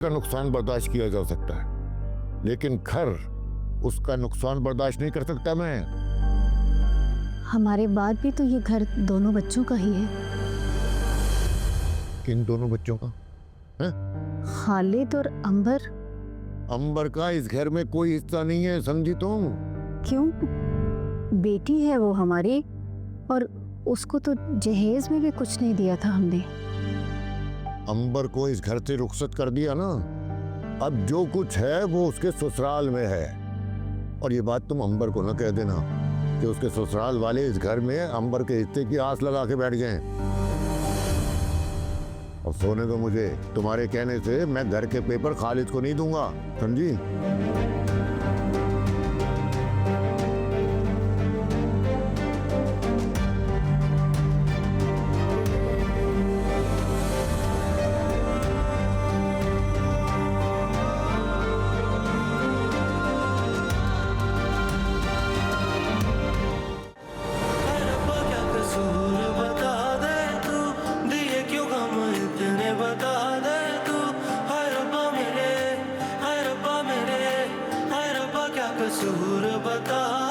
का नुकसान बर्दाश्त किया जा सकता है, लेकिन घर उसका नुकसान बर्दाश्त नहीं कर सकता मैं। हमारे बाद भी तो ये घर दोनों बच्चों का ही है। किन दोनों बच्चों का है? खालिद और अंबर। अंबर का इस घर में कोई हिस्सा नहीं है, समझी तुम? क्यों? बेटी है वो हमारी, और उसको तो जहेज में भी कुछ नहीं दिया था हमने। अंबर को इस घर से रुखसत कर दिया ना, अब जो कुछ है वो उसके ससुराल में है। और ये बात तुम अंबर को न कह देना कि उसके ससुराल वाले इस घर में अंबर के हिस्से की आस लगा के बैठ गए। और सोने दो मुझे, तुम्हारे कहने से मैं घर के पेपर खालिद को नहीं दूंगा, समझी? कसूर बता